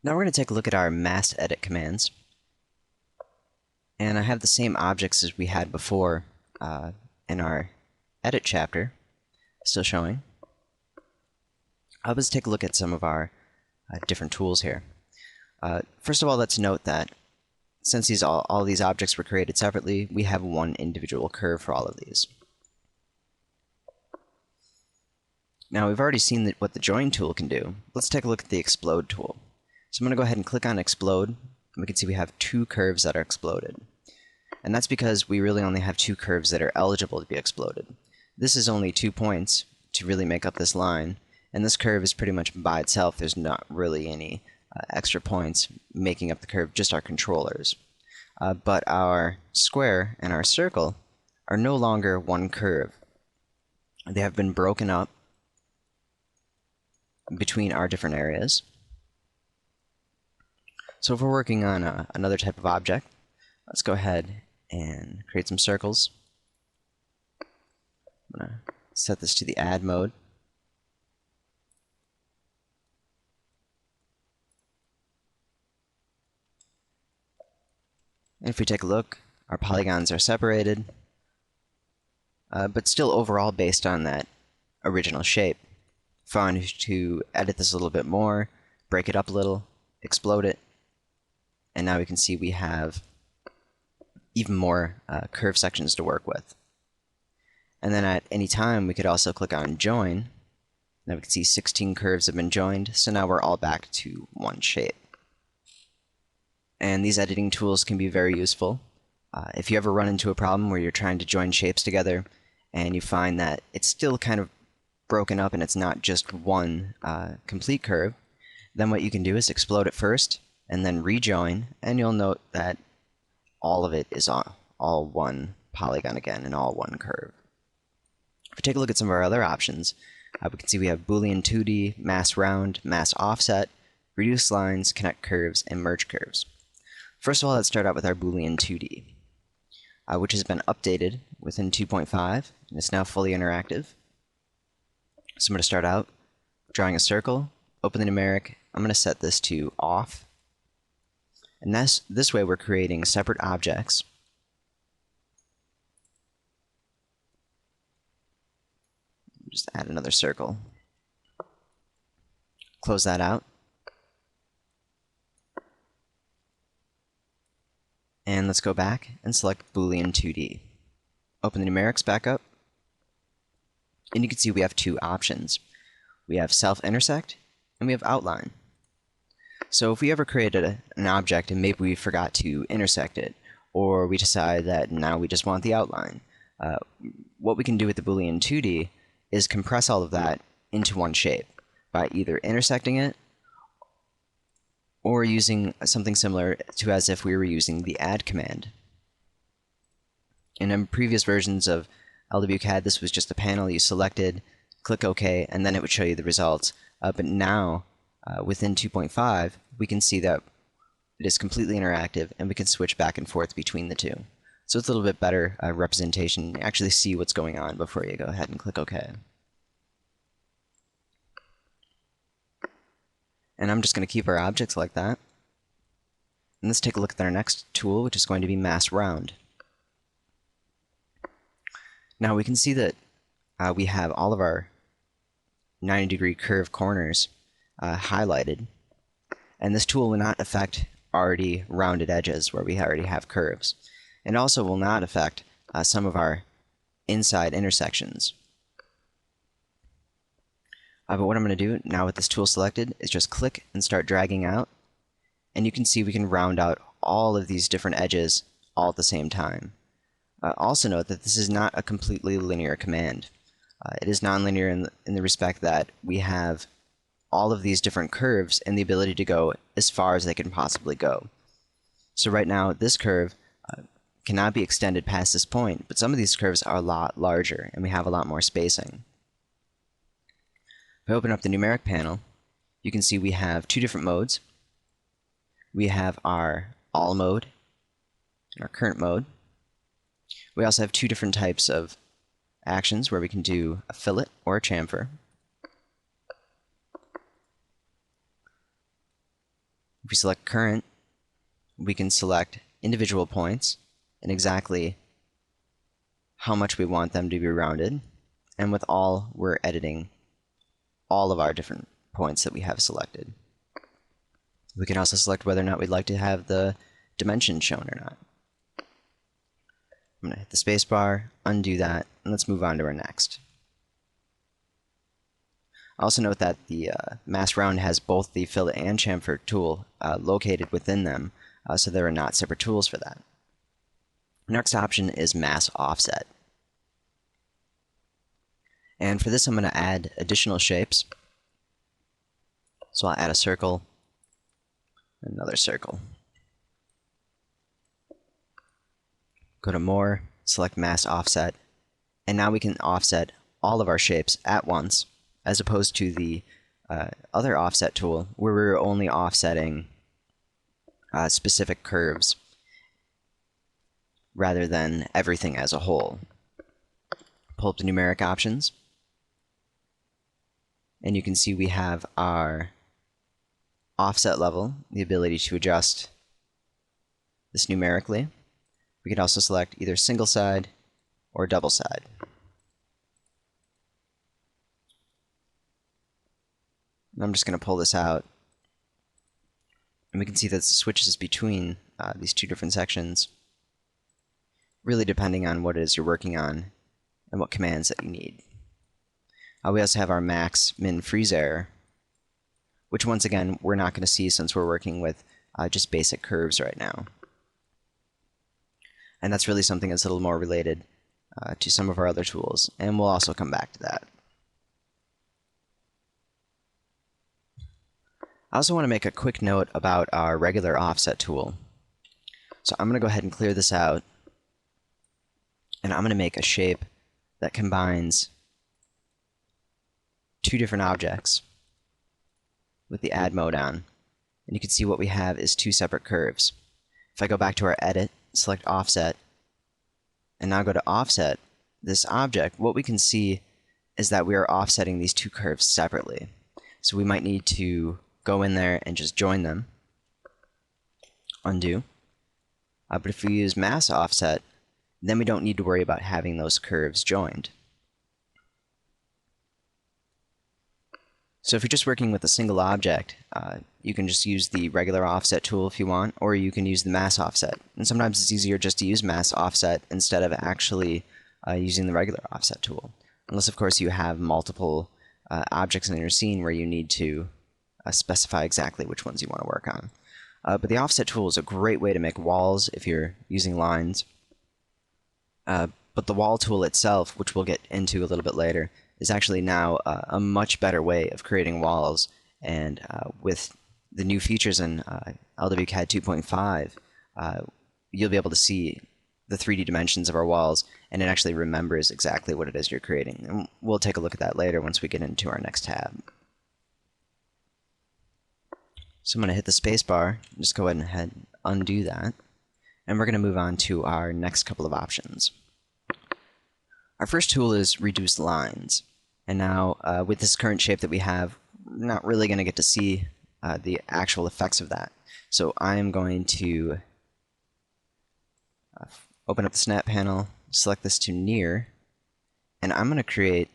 Now we're going to take a look at our mass edit commands. And I have the same objects as we had before in our edit chapter, still showing. Let's take a look at some of our different tools here. First of all, let's note that since all these objects were created separately, we have one individual curve for all of these. Now we've already seen what the join tool can do. Let's take a look at the explode tool. So I'm going to go ahead and click on explode, and we can see we have two curves that are exploded. And that's because we really only have two curves that are eligible to be exploded. This is only 2 points to really make up this line, and this curve is pretty much by itself. There's not really any extra points making up the curve, just our controllers. But our square and our circle are no longer one curve. They have been broken up between our different areas. So if we're working on another type of object, let's go ahead and create some circles. I'm going to set this to the add mode. And if we take a look, our polygons are separated, but still overall based on that original shape. If I want to edit this a little bit more, break it up a little, explode it, and now we can see we have even more curve sections to work with. And then at any time, we could also click on join. Now we can see 16 curves have been joined, so now we're all back to one shape. And these editing tools can be very useful. If you ever run into a problem where you're trying to join shapes together and you find that it's still kind of broken up and it's not just one complete curve, then what you can do is explode it first and then rejoin, and you'll note that all of it is all one polygon again and all one curve. If we take a look at some of our other options, we can see we have Boolean 2D, mass round, mass offset, reduce lines, connect curves, and merge curves. First of all, let's start out with our Boolean 2D, which has been updated within 2.5, and it's now fully interactive. So I'm going to start out drawing a circle, open the numeric. I'm going to set this to off. And this way we're creating separate objects. Just add another circle. Close that out. And let's go back and select Boolean 2D. Open the numerics back up. And you can see we have two options. We have self-intersect and we have outline. So if we ever created an object and maybe we forgot to intersect it, or we decide that now we just want the outline, what we can do with the Boolean 2D is compress all of that into one shape by either intersecting it or using something similar to as if we were using the add command. In previous versions of LWCAD, this was just a panel you selected, click OK, and then it would show you the results. But now, within 2.5, we can see that it is completely interactive and we can switch back and forth between the two. So it's a little bit better representation. You actually see what's going on before you go ahead and click OK. And I'm just going to keep our objects like that. And let's take a look at our next tool, which is going to be mass round. Now we can see that we have all of our 90-degree curve corners highlighted, and this tool will not affect already rounded edges where we already have curves. It also will not affect some of our inside intersections. But what I'm going to do now with this tool selected is just click and start dragging out, and you can see we can round out all of these different edges all at the same time. Also note that this is not a completely linear command. It is nonlinear in the respect that we have all of these different curves and the ability to go as far as they can possibly go. So right now, this curve cannot be extended past this point, but some of these curves are a lot larger and we have a lot more spacing. If I open up the numeric panel, you can see we have two different modes. We have our all mode and our current mode. We also have two different types of actions where we can do a fillet or a chamfer. If we select current, we can select individual points and exactly how much we want them to be rounded. And with all, we're editing all of our different points that we have selected. We can also select whether or not we'd like to have the dimensions shown or not. I'm going to hit the spacebar, undo that, and let's move on to our next. Also note that the mass round has both the fillet and chamfer tool located within them, so there are not separate tools for that. Next option is mass offset. And for this I'm going to add additional shapes. So I'll add a circle, another circle. Go to More, select Mass Offset, and now we can offset all of our shapes at once, as opposed to the other offset tool where we're only offsetting specific curves rather than everything as a whole. Pull up the numeric options, and you can see we have our offset level, the ability to adjust this numerically. We can also select either single side or double side. And I'm just going to pull this out, and we can see that it switches between these two different sections, really depending on what it is you're working on and what commands that you need. We also have our max, min, freeze error, which once again we're not going to see since we're working with just basic curves right now. And that's really something that's a little more related to some of our other tools, and we'll also come back to that. I also want to make a quick note about our regular offset tool. So I'm going to go ahead and clear this out, and I'm going to make a shape that combines two different objects with the add mode on. And you can see what we have is two separate curves. If I go back to our edit, select offset, and now go to offset this object, what we can see is that we are offsetting these two curves separately. So we might need to go in there and just join them, undo. But if we use mass offset, then we don't need to worry about having those curves joined. So if you're just working with a single object, you can just use the regular offset tool if you want, or you can use the mass offset. And sometimes it's easier just to use mass offset instead of actually using the regular offset tool. Unless, of course, you have multiple objects in your scene where you need to specify exactly which ones you want to work on. But the offset tool is a great way to make walls if you're using lines. But the wall tool itself, which we'll get into a little bit later, is actually now a much better way of creating walls. And with the new features in LWCAD 2.5, you'll be able to see the 3D dimensions of our walls, and it actually remembers exactly what it is you're creating. And we'll take a look at that later once we get into our next tab. So I'm going to hit the spacebar, just go ahead and undo that, and we're going to move on to our next couple of options. Our first tool is reduce lines, and now with this current shape that we have, we're not really going to get to see the actual effects of that. So I am going to open up the snap panel, select this to near, and I'm going to create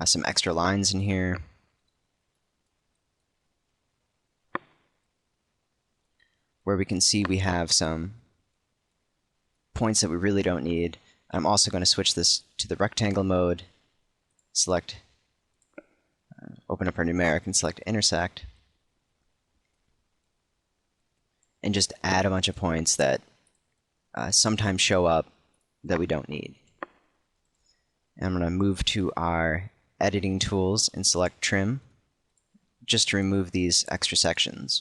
some extra lines in here. Where we can see we have some points that we really don't need. I'm also going to switch this to the rectangle mode, select, open up our numeric and select intersect, and just add a bunch of points that sometimes show up that we don't need. And I'm going to move to our editing tools and select trim, just to remove these extra sections.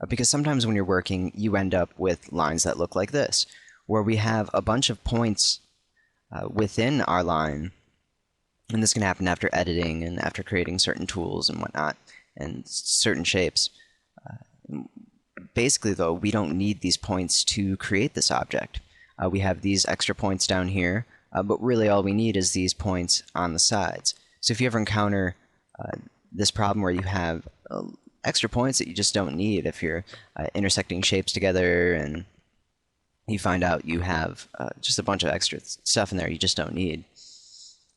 Because sometimes when you're working, you end up with lines that look like this, where we have a bunch of points within our line, and this can happen after editing and after creating certain tools and whatnot, and certain shapes. Basically, though, we don't need these points to create this object. We have these extra points down here, but really all we need is these points on the sides. So if you ever encounter this problem where you have extra points that you just don't need if you're intersecting shapes together and you find out you have just a bunch of extra stuff in there you just don't need.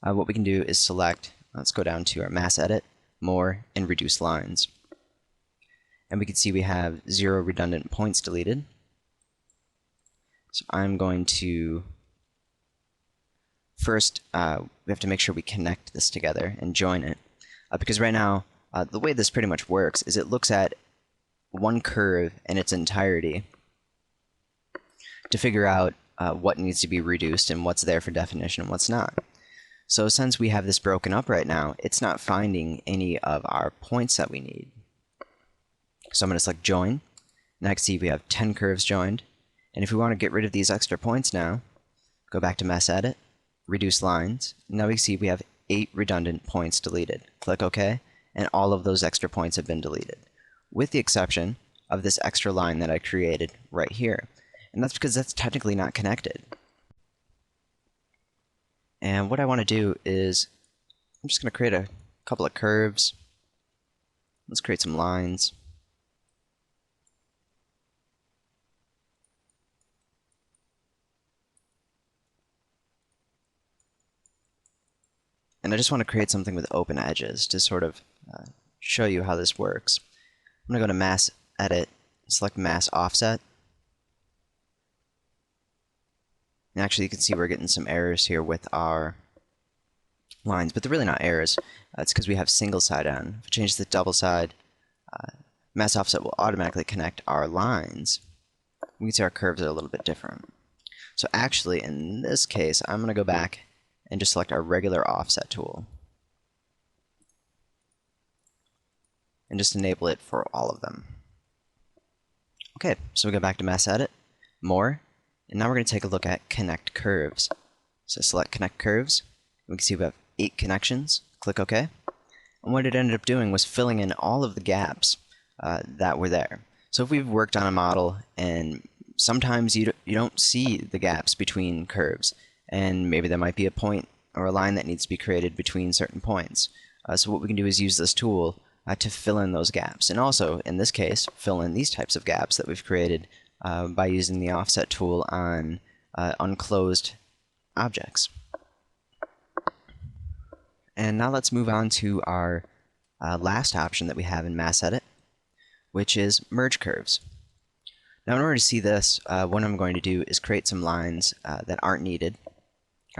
What we can do is select, let's go down to our mass edit, more, and reduce lines. And we can see we have 0 redundant points deleted. So I'm going to first, we have to make sure we connect this together and join it. Because right now, the way this pretty much works is it looks at one curve in its entirety to figure out what needs to be reduced and what's there for definition and what's not. So since we have this broken up right now, it's not finding any of our points that we need. So I'm going to select join, and I can see we have 10 curves joined. And if we want to get rid of these extra points now, go back to mass edit, reduce lines. Now we see we have 8 redundant points deleted. Click OK, and all of those extra points have been deleted, with the exception of this extra line that I created right here. And that's because that's technically not connected. And what I want to do is, I'm just going to create a couple of curves. Let's create some lines. And I just want to create something with open edges to sort of show you how this works. I'm going to go to Mass Edit, select Mass Offset. And actually you can see we're getting some errors here with our lines, but they're really not errors. It's because we have single side on. If we change the double side, Mass Offset will automatically connect our lines. We can see our curves are a little bit different. So actually in this case, I'm going to go back and just select our regular offset tool and just enable it for all of them. Okay, so we go back to Mass Edit, More, and now we're going to take a look at Connect Curves. So select Connect Curves, we can see we have 8 connections. Click OK, and what it ended up doing was filling in all of the gaps that were there. So if we've worked on a model and sometimes you don't see the gaps between curves, and maybe there might be a point or a line that needs to be created between certain points. So what we can do is use this tool to fill in those gaps, and also, in this case, fill in these types of gaps that we've created by using the offset tool on unclosed objects. And now let's move on to our last option that we have in Mass Edit, which is Merge Curves. Now in order to see this, what I'm going to do is create some lines that aren't needed,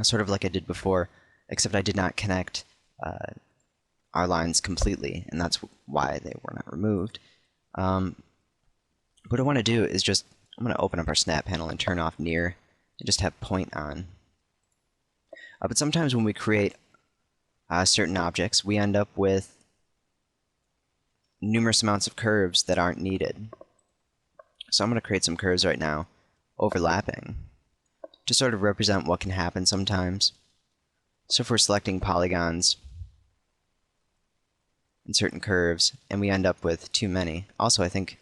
sort of like I did before, except I did not connect our lines completely, and that's why they were not removed. What I want to do is just, I'm going to open up our snap panel and turn off near, and just have point on. But sometimes when we create certain objects, we end up with numerous amounts of curves that aren't needed. So I'm going to create some curves right now, overlapping, to sort of represent what can happen sometimes. So if we're selecting polygons in certain curves, and we end up with too many. Also, I think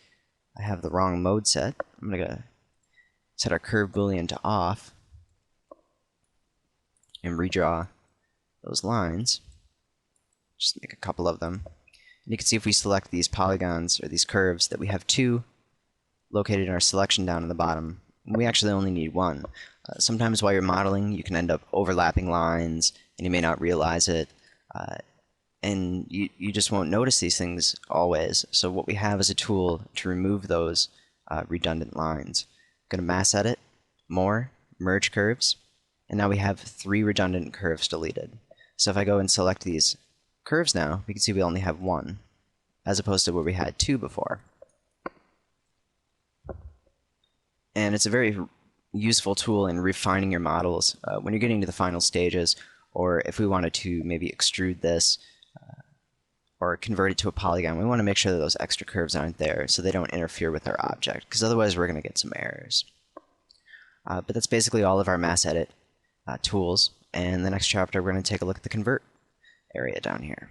I have the wrong mode set. I'm going to set our curve Boolean to off and redraw those lines. Just make a couple of them. And you can see if we select these polygons or these curves that we have 2 located in our selection down in the bottom. We actually only need 1. Sometimes while you're modeling, you can end up overlapping lines, and you may not realize it. And you just won't notice these things always. So what we have is a tool to remove those redundant lines. I'm going to Mass Edit, More, Merge Curves, and now we have 3 redundant curves deleted. So if I go and select these curves now, we can see we only have 1, as opposed to where we had 2 before. And it's a very useful tool in refining your models when you're getting to the final stages, or if we wanted to maybe extrude this or convert it to a polygon, we want to make sure that those extra curves aren't there so they don't interfere with our object, because otherwise we're going to get some errors. But that's basically all of our Mass Edit tools, and in the next chapter we're going to take a look at the Convert area down here.